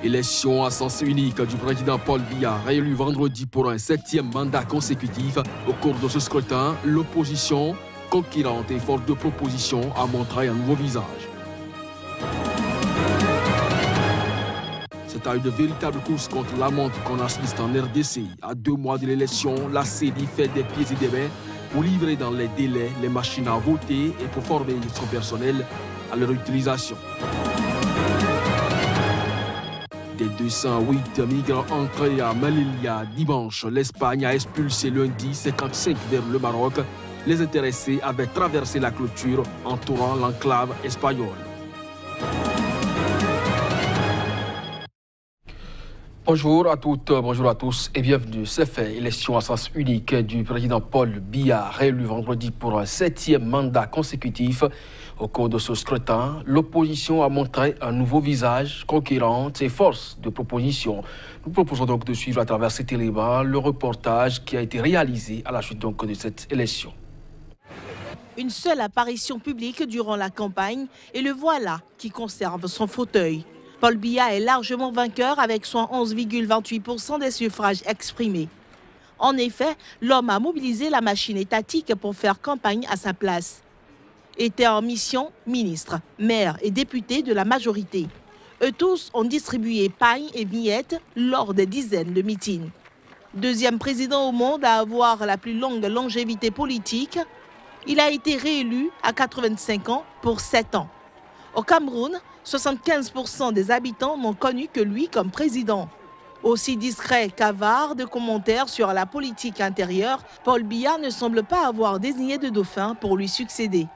Élection à sens unique du président Paul Biya, réélu vendredi pour un 7e mandat consécutif. Au cours de ce scrutin, l'opposition, conquérante et forte de propositions, a montré un nouveau visage. C'est à une véritable course contre la montre qu'on assiste en RDC. À 2 mois de l'élection, la CENI fait des pieds et des mains pour livrer dans les délais les machines à voter et pour former son personnel à leur utilisation. Des 208 migrants entrés à Melilla dimanche, l'Espagne a expulsé lundi 55 vers le Maroc. Les intéressés avaient traversé la clôture entourant l'enclave espagnole. Bonjour à toutes, bonjour à tous et bienvenue. C'est fait, élection à sens unique du président Paul Biya, réélu vendredi pour un 7e mandat consécutif. Au cours de ce scrutin, l'opposition a montré un nouveau visage, conquérante et force de proposition. Nous proposons donc de suivre à travers cet élément le reportage qui a été réalisé à la suite donc de cette élection. Une seule apparition publique durant la campagne et le voilà qui conserve son fauteuil. Paul Biya est largement vainqueur avec 11,28% des suffrages exprimés. En effet, l'homme a mobilisé la machine étatique pour faire campagne à sa place. Étaient en mission ministres, maires et députés de la majorité. Eux tous ont distribué pailles et miettes lors des dizaines de meetings. Deuxième président au monde à avoir la plus longue longévité politique, il a été réélu à 85 ans pour 7 ans. Au Cameroun, 75% des habitants n'ont connu que lui comme président. Aussi discret qu'avare de commentaires sur la politique intérieure, Paul Biya ne semble pas avoir désigné de dauphin pour lui succéder.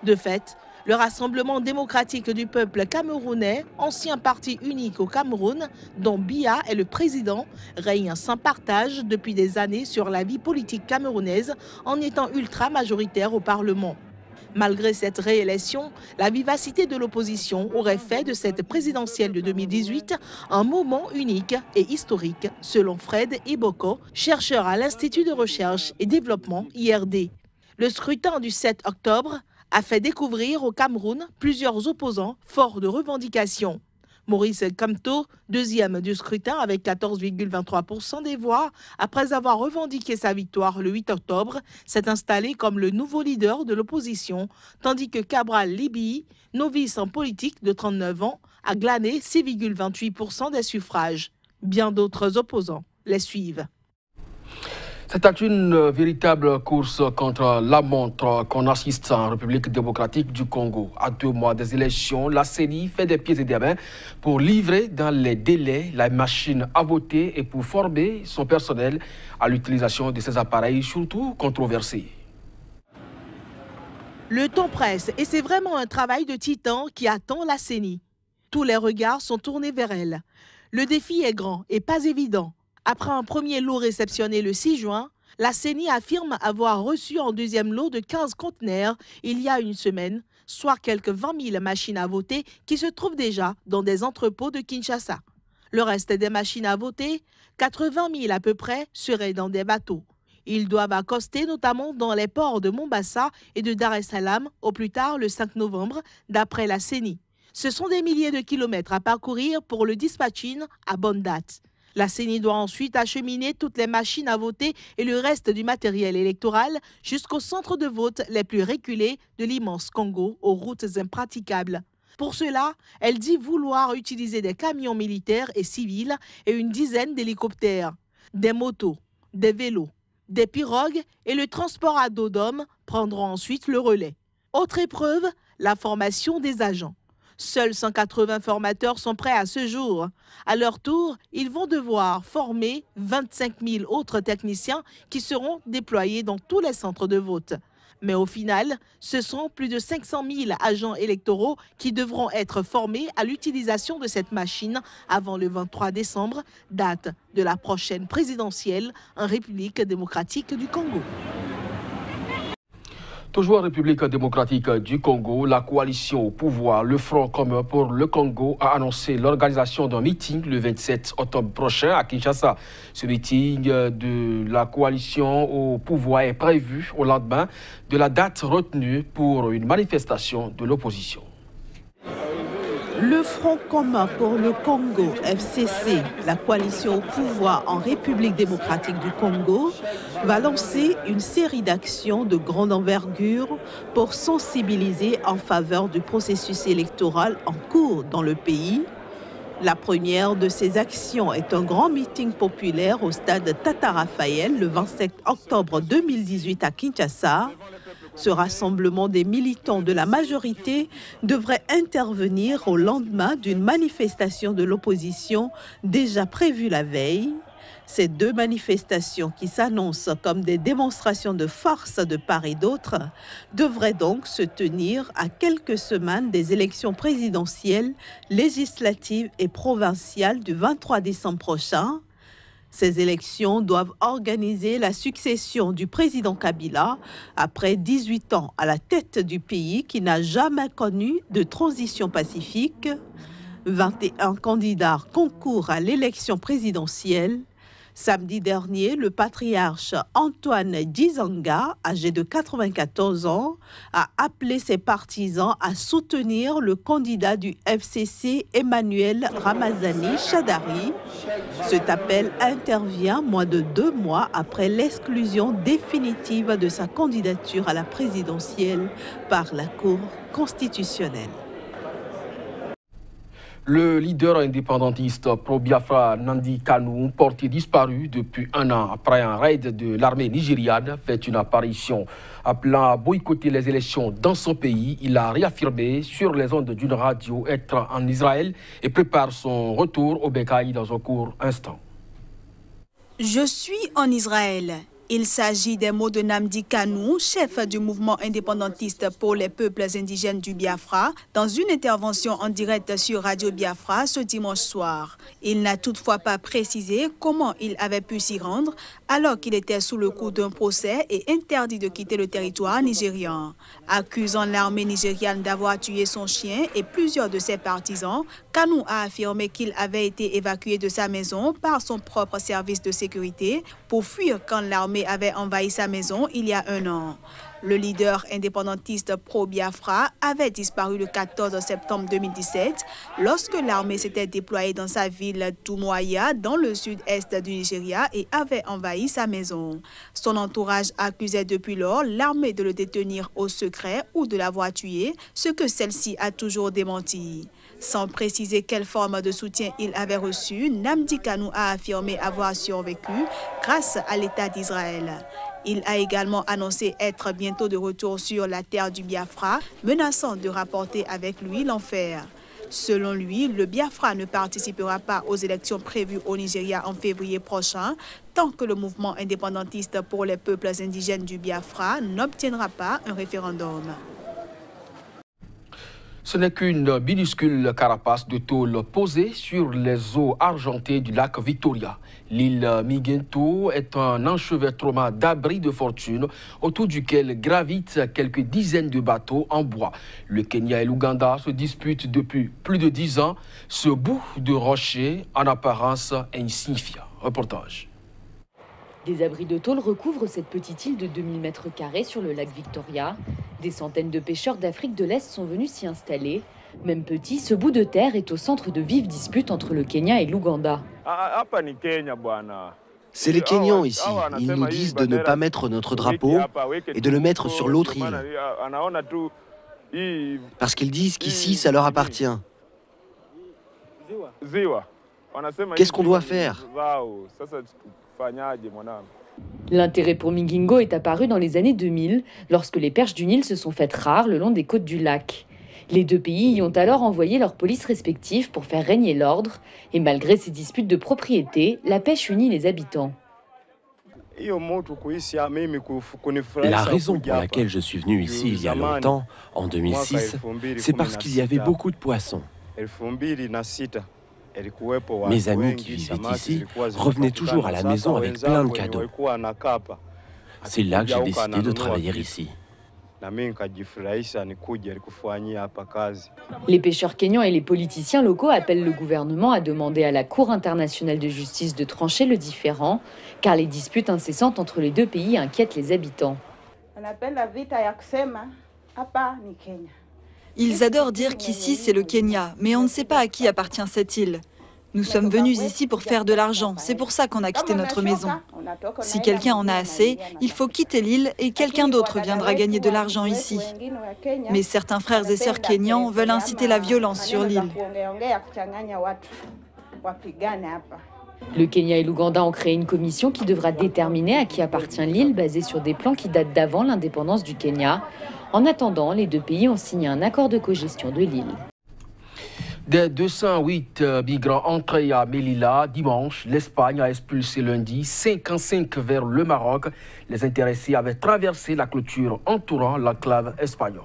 De fait, le Rassemblement démocratique du peuple camerounais, ancien parti unique au Cameroun, dont Biya est le président, règne sans partage depuis des années sur la vie politique camerounaise en étant ultra majoritaire au Parlement. Malgré cette réélection, la vivacité de l'opposition aurait fait de cette présidentielle de 2018 un moment unique et historique, selon Fred Iboko, chercheur à l'Institut de recherche et développement IRD. Le scrutin du 7 octobre a fait découvrir au Cameroun plusieurs opposants forts de revendications. Maurice Kamto, deuxième du scrutin avec 14,23% des voix, après avoir revendiqué sa victoire le 8 octobre, s'est installé comme le nouveau leader de l'opposition, tandis que Cabral Libi, novice en politique de 39 ans, a glané 6,28% des suffrages. Bien d'autres opposants les suivent. C'est une véritable course contre la montre qu'on assiste en République démocratique du Congo. À 2 mois des élections, la CENI fait des pieds et des mains pour livrer dans les délais la machine à voter et pour former son personnel à l'utilisation de ces appareils, surtout controversés. Le temps presse et c'est vraiment un travail de titan qui attend la CENI. Tous les regards sont tournés vers elle. Le défi est grand et pas évident. Après un premier lot réceptionné le 6 juin, la CENI affirme avoir reçu un deuxième lot de 15 conteneurs il y a une semaine, soit quelques 20 000 machines à voter qui se trouvent déjà dans des entrepôts de Kinshasa. Le reste des machines à voter, 80 000 à peu près, seraient dans des bateaux. Ils doivent accoster notamment dans les ports de Mombasa et de Dar es Salaam au plus tard le 5 novembre, d'après la CENI. Ce sont des milliers de kilomètres à parcourir pour le dispatching à bonne date. La CENI doit ensuite acheminer toutes les machines à voter et le reste du matériel électoral jusqu'aux centres de vote les plus reculés de l'immense Congo, aux routes impraticables. Pour cela, elle dit vouloir utiliser des camions militaires et civils et une dizaine d'hélicoptères, des motos, des vélos, des pirogues et le transport à dos d'hommes prendront ensuite le relais. Autre épreuve, la formation des agents. Seuls 180 formateurs sont prêts à ce jour. À leur tour, ils vont devoir former 25 000 autres techniciens qui seront déployés dans tous les centres de vote. Mais au final, ce sont plus de 500 000 agents électoraux qui devront être formés à l'utilisation de cette machine avant le 23 décembre, date de la prochaine présidentielle en République démocratique du Congo. Toujours en République démocratique du Congo, la coalition au pouvoir, le Front commun pour le Congo, a annoncé l'organisation d'un meeting le 27 octobre prochain à Kinshasa. Ce meeting de la coalition au pouvoir est prévu au lendemain de la date retenue pour une manifestation de l'opposition. Le Front commun pour le Congo, FCC, la coalition au pouvoir en République démocratique du Congo, va lancer une série d'actions de grande envergure pour sensibiliser en faveur du processus électoral en cours dans le pays. La première de ces actions est un grand meeting populaire au stade Tata Raphaël le 27 octobre 2018 à Kinshasa. Ce rassemblement des militants de la majorité devrait intervenir au lendemain d'une manifestation de l'opposition déjà prévue la veille. Ces deux manifestations qui s'annoncent comme des démonstrations de force de part et d'autre devraient donc se tenir à quelques semaines des élections présidentielles, législatives et provinciales du 23 décembre prochain. Ces élections doivent organiser la succession du président Kabila après 18 ans à la tête du pays qui n'a jamais connu de transition pacifique. 21 candidats concourent à l'élection présidentielle. Samedi dernier, le patriarche Antoine Dizanga, âgé de 94 ans, a appelé ses partisans à soutenir le candidat du FCC, Emmanuel Ramazani Shadari. Cet appel intervient moins de 2 mois après l'exclusion définitive de sa candidature à la présidentielle par la Cour constitutionnelle. Le leader indépendantiste pro-Biafra Nnamdi Kanu, porté disparu depuis 1 an après un raid de l'armée nigériane, fait une apparition appelant à boycotter les élections dans son pays. Il a réaffirmé sur les ondes d'une radio être en Israël et prépare son retour au Bécaï dans un court instant. Je suis en Israël. Il s'agit des mots de Nnamdi Kanu, chef du mouvement indépendantiste pour les peuples indigènes du Biafra, dans une intervention en direct sur Radio Biafra ce dimanche soir. Il n'a toutefois pas précisé comment il avait pu s'y rendre alors qu'il était sous le coup d'un procès et interdit de quitter le territoire nigérian. Accusant l'armée nigériane d'avoir tué son chien et plusieurs de ses partisans, Kanu a affirmé qu'il avait été évacué de sa maison par son propre service de sécurité pour fuir quand l'armée avait envahi sa maison il y a 1 an. Le leader indépendantiste pro-Biafra avait disparu le 14 septembre 2017 lorsque l'armée s'était déployée dans sa ville d'Umuahia dans le sud-est du Nigeria et avait envahi sa maison. Son entourage accusait depuis lors l'armée de le détenir au secret ou de l'avoir tué, ce que celle-ci a toujours démenti. Sans préciser quelle forme de soutien il avait reçu, Nnamdi Kanu a affirmé avoir survécu grâce à l'État d'Israël. Il a également annoncé être bientôt de retour sur la terre du Biafra, menaçant de rapporter avec lui l'enfer. Selon lui, le Biafra ne participera pas aux élections prévues au Nigeria en février prochain, tant que le mouvement indépendantiste pour les peuples indigènes du Biafra n'obtiendra pas un référendum. Ce n'est qu'une minuscule carapace de tôle posée sur les eaux argentées du lac Victoria. L'île Migento est un enchevêtrement d'abris de fortune autour duquel gravitent quelques dizaines de bateaux en bois. Le Kenya et l'Ouganda se disputent depuis plus de 10 ans ce bout de rocher en apparence insignifiant. Reportage. Des abris de tôle recouvrent cette petite île de 2000 m² sur le lac Victoria. Des centaines de pêcheurs d'Afrique de l'Est sont venus s'y installer. Même petit, ce bout de terre est au centre de vives disputes entre le Kenya et l'Ouganda. C'est les Kenyans ici. Ils nous disent de ne pas mettre notre drapeau et de le mettre sur l'autre île. Parce qu'ils disent qu'ici, ça leur appartient. Qu'est-ce qu'on doit faire ? L'intérêt pour Migingo est apparu dans les années 2000, lorsque les perches du Nil se sont faites rares le long des côtes du lac. Les deux pays y ont alors envoyé leurs polices respectives pour faire régner l'ordre, et malgré ces disputes de propriété, la pêche unit les habitants. La raison pour laquelle je suis venu ici il y a longtemps, en 2006, c'est parce qu'il y avait beaucoup de poissons. Mes amis qui vivaient ici revenaient toujours à la maison avec plein de cadeaux. C'est là que j'ai décidé de travailler ici. Les pêcheurs kenyans et les politiciens locaux appellent le gouvernement à demander à la Cour internationale de justice de trancher le différend, car les disputes incessantes entre les deux pays inquiètent les habitants. Ils adorent dire qu'ici c'est le Kenya, mais on ne sait pas à qui appartient cette île. Nous sommes venus ici pour faire de l'argent, c'est pour ça qu'on a quitté notre maison. Si quelqu'un en a assez, il faut quitter l'île et quelqu'un d'autre viendra gagner de l'argent ici. Mais certains frères et sœurs kenyans veulent inciter la violence sur l'île. Le Kenya et l'Ouganda ont créé une commission qui devra déterminer à qui appartient l'île, basée sur des plans qui datent d'avant l'indépendance du Kenya. En attendant, les deux pays ont signé un accord de cogestion de l'île. Des 208 migrants entrés à Melilla dimanche, l'Espagne a expulsé lundi 55 vers le Maroc. Les intéressés avaient traversé la clôture entourant l'enclave espagnole.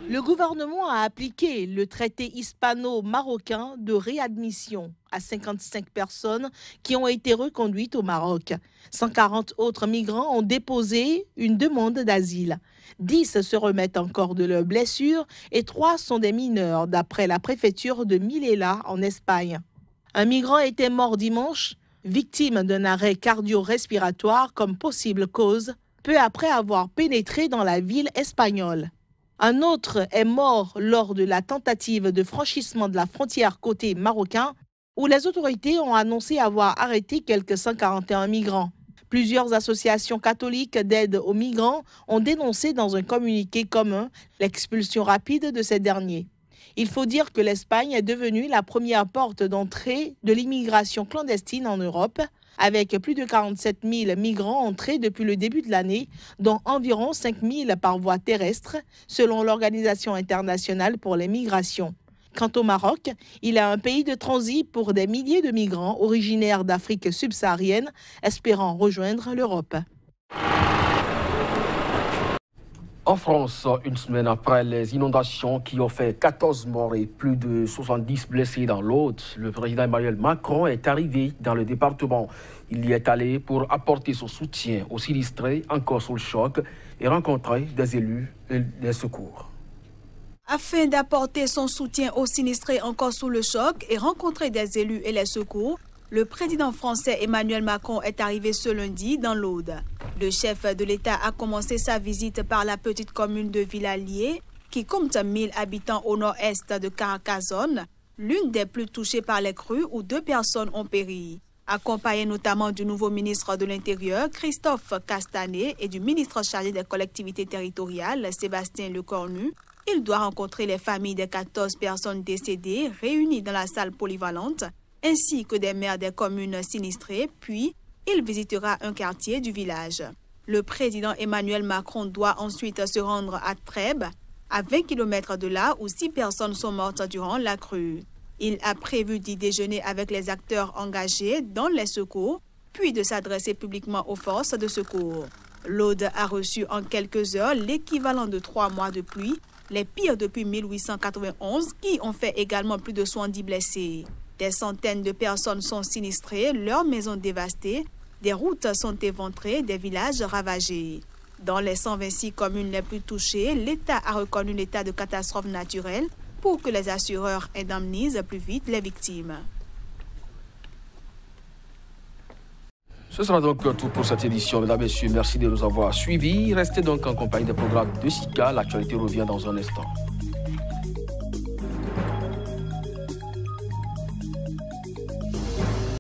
Le gouvernement a appliqué le traité hispano-marocain de réadmission à 55 personnes qui ont été reconduites au Maroc. 140 autres migrants ont déposé une demande d'asile. 10 se remettent encore de leurs blessures et 3 sont des mineurs, d'après la préfecture de Melilla en Espagne. Un migrant était mort dimanche, victime d'un arrêt cardio-respiratoire comme possible cause, peu après avoir pénétré dans la ville espagnole. Un autre est mort lors de la tentative de franchissement de la frontière côté marocain, où les autorités ont annoncé avoir arrêté quelques 141 migrants. Plusieurs associations catholiques d'aide aux migrants ont dénoncé dans un communiqué commun l'expulsion rapide de ces derniers. Il faut dire que l'Espagne est devenue la première porte d'entrée de l'immigration clandestine en Europe, avec plus de 47 000 migrants entrés depuis le début de l'année, dont environ 5 000 par voie terrestre, selon l'Organisation internationale pour les migrations. Quant au Maroc, il est un pays de transit pour des milliers de migrants originaires d'Afrique subsaharienne, espérant rejoindre l'Europe. En France, une semaine après les inondations qui ont fait 14 morts et plus de 70 blessés dans l'Aude, le président Emmanuel Macron est arrivé dans le département. Il y est allé pour apporter son soutien aux sinistrés encore sous le choc et rencontrer des élus et des secours. Afin d'apporter son soutien aux sinistrés encore sous le choc et rencontrer des élus et les secours, le président français Emmanuel Macron est arrivé ce lundi dans l'Aude. Le chef de l'État a commencé sa visite par la petite commune de Villalier, qui compte 1000 habitants au nord-est de Carcassonne, l'une des plus touchées par les crues où 2 personnes ont péri. Accompagné notamment du nouveau ministre de l'Intérieur, Christophe Castanet, et du ministre chargé des collectivités territoriales, Sébastien Lecornu, il doit rencontrer les familles des 14 personnes décédées réunies dans la salle polyvalente, ainsi que des maires des communes sinistrées, puis il visitera un quartier du village. Le président Emmanuel Macron doit ensuite se rendre à Trèbes, à 20 km de là où 6 personnes sont mortes durant la crue. Il a prévu d'y déjeuner avec les acteurs engagés dans les secours, puis de s'adresser publiquement aux forces de secours. L'Aude a reçu en quelques heures l'équivalent de 3 mois de pluie, les pires depuis 1891, qui ont fait également plus de 70 blessés. Des centaines de personnes sont sinistrées, leurs maisons dévastées, des routes sont éventrées, des villages ravagés. Dans les 126 communes les plus touchées, l'État a reconnu l'état de catastrophe naturelle pour que les assureurs indemnisent plus vite les victimes. Ce sera donc tout pour cette édition. Mesdames et messieurs, merci de nous avoir suivis. Restez donc en compagnie des programmes de SICA. L'actualité revient dans un instant.